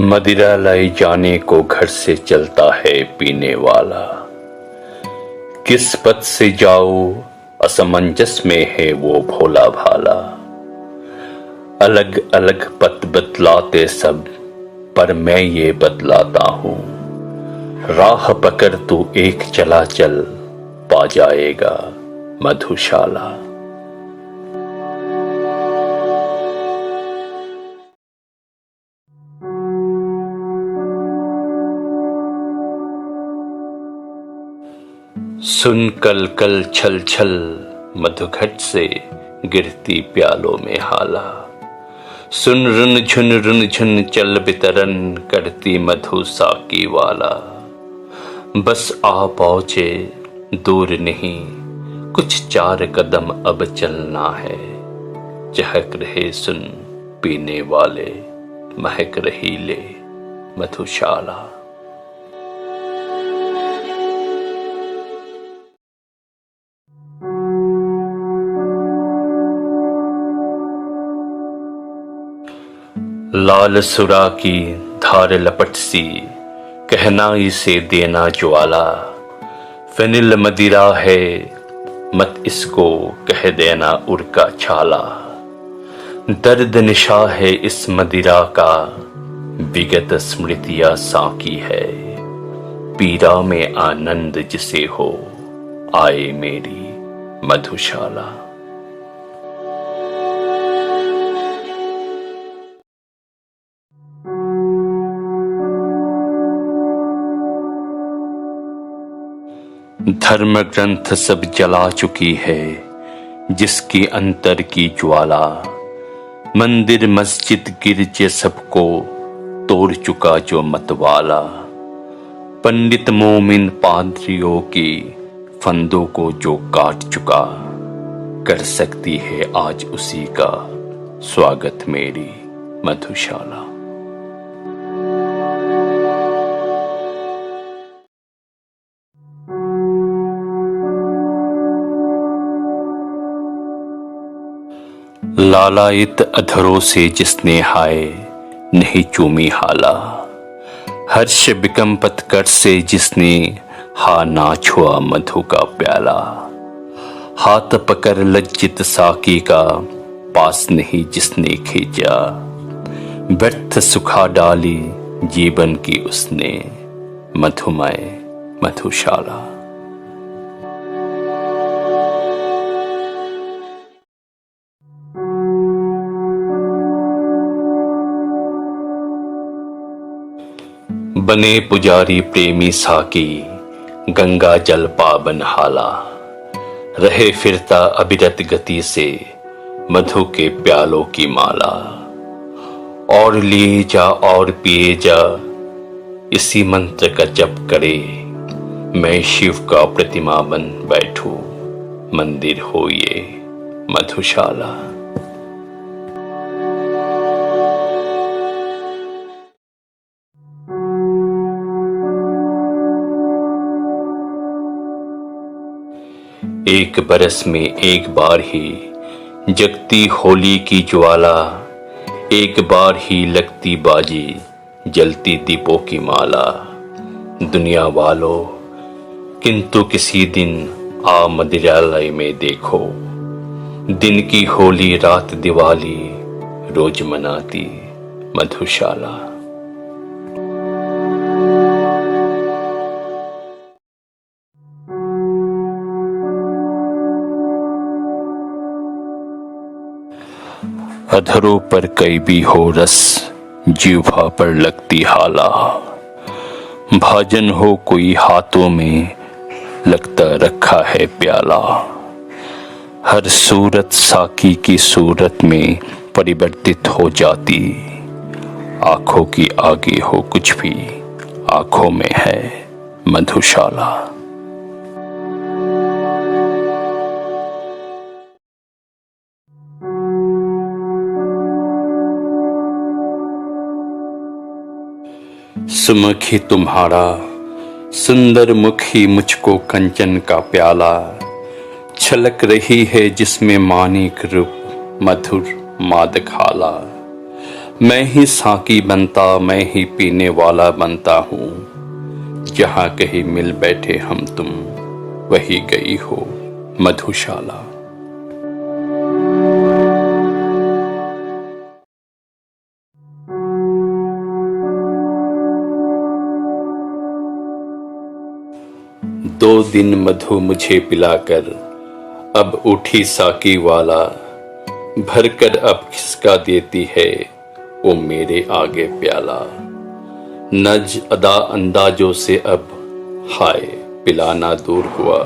मदिरा लाई जाने को घर से चलता है पीने वाला। किस पथ से जाओ असमंजस में है वो भोला भाला। अलग अलग पथ बतलाते सब, पर मैं ये बतलाता हूँ। राह पकड़ तू एक चला चल, पा जाएगा मधुशाला। सुन कल कल छल छल, मधुघट से गिरती प्यालों में हाला। सुन रुन झुन चल बितरन, करती मधु साकी वाला। बस आ पहुंचे दूर नहीं, कुछ 4 कदम अब चलना है। चहक रहे सुन पीने वाले, महक रही ले मधुशाला। लाल सुरा की धार लपट सी, कहना इसे देना ज्वाला। फेनिल मदिरा है मत इसको कह देना उड़का छाला। दर्द निशा है इस मदिरा का, विगत स्मृतियां साकी है। पीरा में आनंद जिसे हो, आए मेरी मधुशाला। धर्म ग्रंथ सब जला चुकी है, जिसकी अंतर की ज्वाला। मंदिर मस्जिद गिरजे सबको तोड़ चुका जो मतवाला। पंडित मोमिन पादरियों की फंदों को जो काट चुका, कर सकती है आज उसी का स्वागत मेरी मधुशाला। लालायित अधरों से जिसने हाय नहीं चूमी हाला। हर्ष विकंपत कर से जिसने हा ना छुआ मधु का प्याला। हाथ पकड़ लज्जित साकी का पास नहीं जिसने खींचा। व्यर्थ सुखा डाली जीवन की उसने मधुमय मधुशाला। बने पुजारी प्रेमी साकी, गंगा जल पावन हाला। रहे फिरता अविरत गति से मधु के प्यालों की माला। और लिए जा और पिए जा, इसी मंत्र का जप करे। मैं शिव का प्रतिमा बन बैठूं, मंदिर हो ये मधुशाला। एक बरस में एक बार ही जगती होली की ज्वाला। एक बार ही लगती बाजी, जलती दीपों की माला। दुनिया वालों, किंतु किसी दिन आ मदिरालय में देखो। दिन की होली रात दिवाली, रोज मनाती मधुशाला। अधरों पर कई भी हो रस, जीवा पर लगती हाला। भाजन हो कोई हाथों में, लगता रखा है प्याला। हर सूरत साकी की सूरत में परिवर्तित हो जाती। आंखों की आगे हो कुछ भी, आंखों में है मधुशाला। सुमुखी तुम्हारा सुंदर मुखी, मुझको कंचन का प्याला। छलक रही है जिसमें मानिक रूप, मधुर मादक हाला। मैं ही साकी बनता, मैं ही पीने वाला बनता हूँ। जहाँ कहीं मिल बैठे हम तुम, वही गई हो मधुशाला। दो दिन मधु मुझे पिलाकर अब उठी साकी वाला, भरकर अब खिसका देती है वो मेरे आगे प्याला। नज अदा अंदाजों से अब हाय पिलाना दूर हुआ,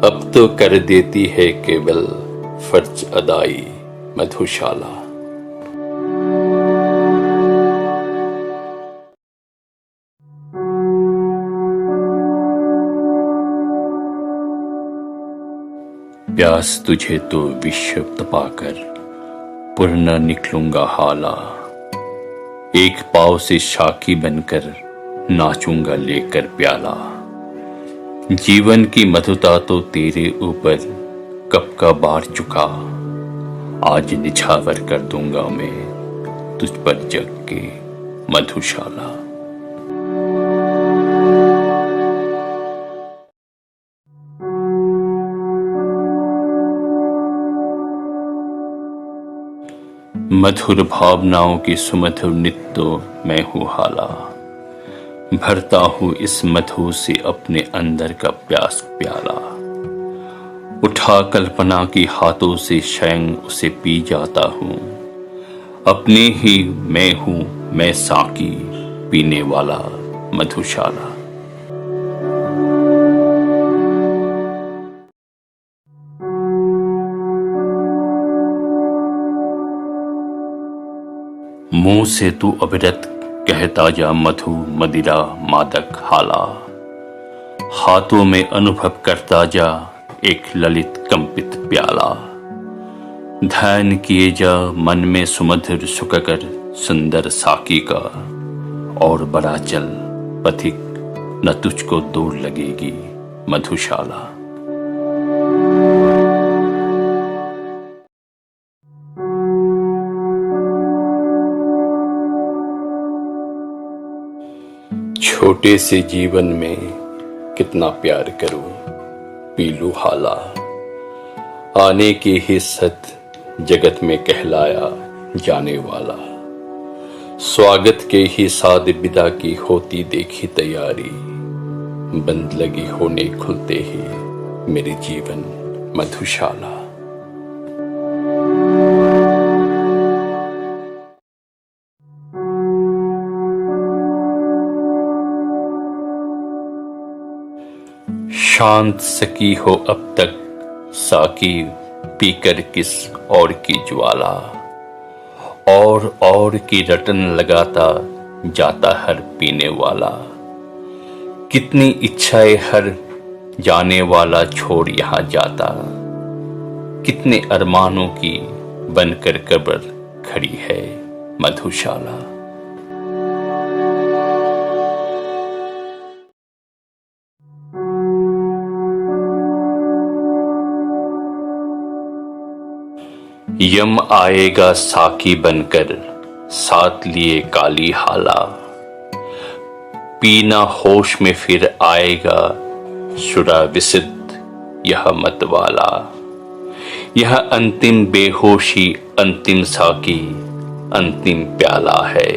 अब तो कर देती है केवल फर्ज अदाई मधुशाला। प्यास तुझे तो विश्व तपाकर पुरना निकलूंगा हाला, एक पाव से शाकी बनकर नाचूंगा लेकर प्याला। जीवन की मधुता तो तेरे ऊपर कब का बार चुका, आज निछावर कर दूंगा मैं तुझ पर जग के मधुशाला। मधुर भावनाओं की सुमधुर नित्य मैं हूँ हाला, भरता हूँ इस मधु से अपने अंदर का प्यास प्याला। उठा कल्पना की हाथों से स्वयं उसे पी जाता हूँ, अपने ही मैं हूँ मैं साकी पीने वाला मधुशाला। मुंह से तू अविरत कहता जा मधु मदिरा मादक हाला, हाथों में अनुभव करता जा एक ललित कंपित प्याला। ध्यान किए जा मन में सुमधुर सुखकर सुंदर साकी का, और बड़ा चल पथिक न तुझको दूर लगेगी मधुशाला। छोटे से जीवन में कितना प्यार करूं पी लूं हाला, आने के ही सत जगत में कहलाया जाने वाला। स्वागत के ही साथ विदा की होती देखी तैयारी, बंद लगी होने खुलते ही मेरे जीवन मधुशाला। शांत सकी हो अब तक साकी पीकर किस और की ज्वाला, और की रटन लगाता जाता हर पीने वाला। कितनी इच्छाएं हर जाने वाला छोड़ यहाँ जाता, कितने अरमानों की बनकर कब्र खड़ी है मधुशाला। यम आएगा साकी बनकर साथ लिए काली हाला, पीना होश में फिर आएगा शुरा विसिद्ध यह मत वाला। यह अंतिम बेहोशी अंतिम साकी अंतिम प्याला है,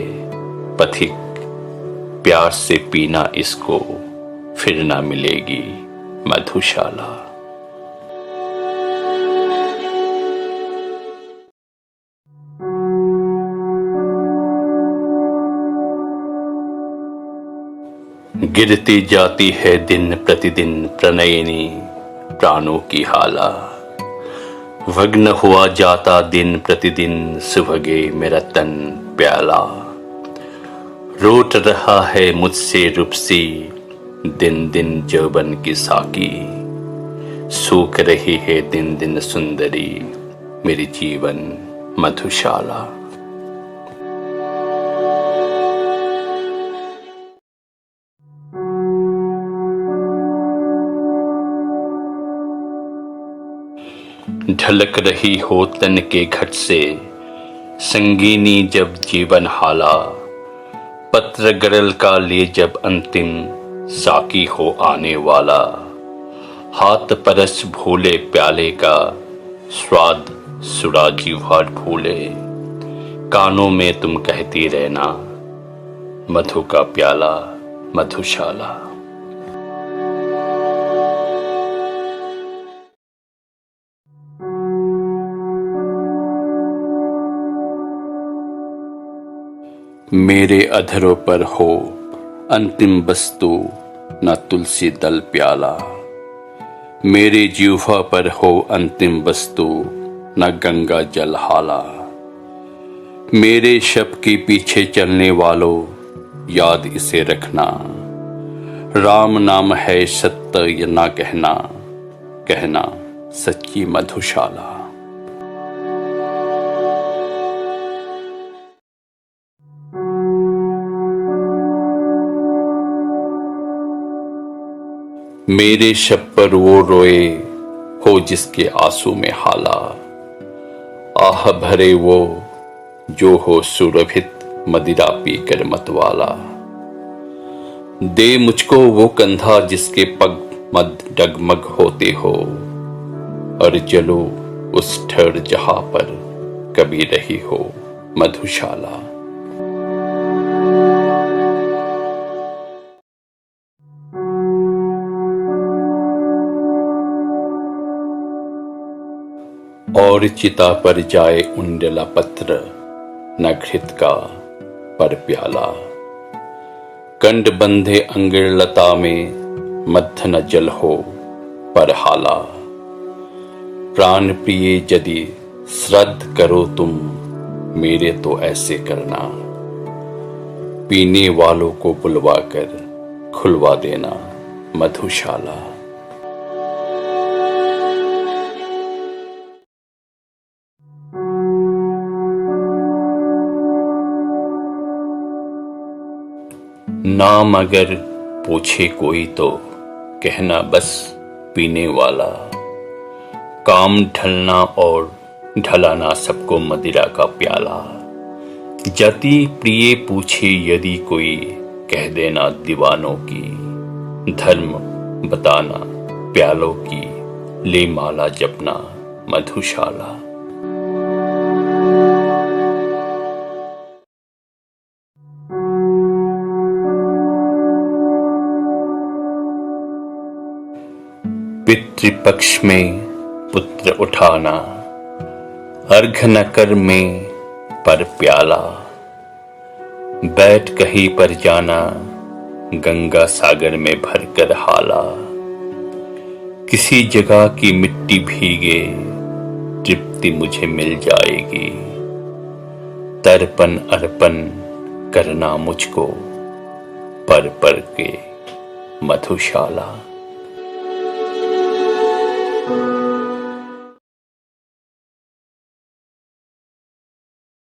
पथिक प्यार से पीना इसको फिर ना मिलेगी मधुशाला। गिरती जाती है दिन प्रतिदिन प्रणयिनी प्राणों की हाला, भग्न हुआ जाता दिन प्रतिदिन सुभगे मेरा तन प्याला। रोट रहा है मुझसे रूपसी दिन दिन जौबन की साकी, सूख रही है दिन दिन सुंदरी मेरी जीवन मधुशाला। ढलक रही हो तन के घट से संगीनी जब जीवन हाला, पत्र गरल का लिए जब अंतिम साकी हो आने वाला, हाथ परस भूले प्याले का स्वाद सुरा जीवा भूले, कानों में तुम कहती रहना मधु का प्याला मधुशाला। मेरे अधरों पर हो अंतिम वस्तु न तुलसी दल प्याला, मेरे जीवा पर हो अंतिम वस्तु न गंगा जल हाला। मेरे शब के पीछे चलने वालों याद इसे रखना, राम नाम है सत्य या ना कहना, कहना सच्ची मधुशाला। मेरे शब पर वो रोए हो जिसके आंसू में हाला, आह भरे वो जो हो सुरभित मदिरा पीकर मतवाला। दे मुझको वो कंधा जिसके पग मद डगमग होते हो, और जलो उस ठर जहां पर कभी रही हो मधुशाला। और चिता पर जाए उंडला पत्र न घृत का पर प्याला, कंड बंधे अंगिर लता में मध्य न जल हो पर हाला। प्राण प्रिय यदि श्रद्ध करो तुम मेरे तो ऐसे करना, पीने वालों को बुलवा कर खुलवा देना मधुशाला। नाम अगर पूछे कोई तो कहना बस पीने वाला, काम ढलना और ढलाना सबको मदिरा का प्याला। जति प्रिय पूछे यदि कोई कह देना दीवानों की, धर्म बताना प्यालों की ले माला जपना मधुशाला। पितृपक्ष में पुत्र उठाना, अर्घ न कर में पर प्याला। बैठ कहीं पर जाना गंगा सागर में भरकर हाला। किसी जगह की मिट्टी भीगे तृप्ति मुझे मिल जाएगी, तर्पण अर्पण करना मुझको पर के मधुशाला।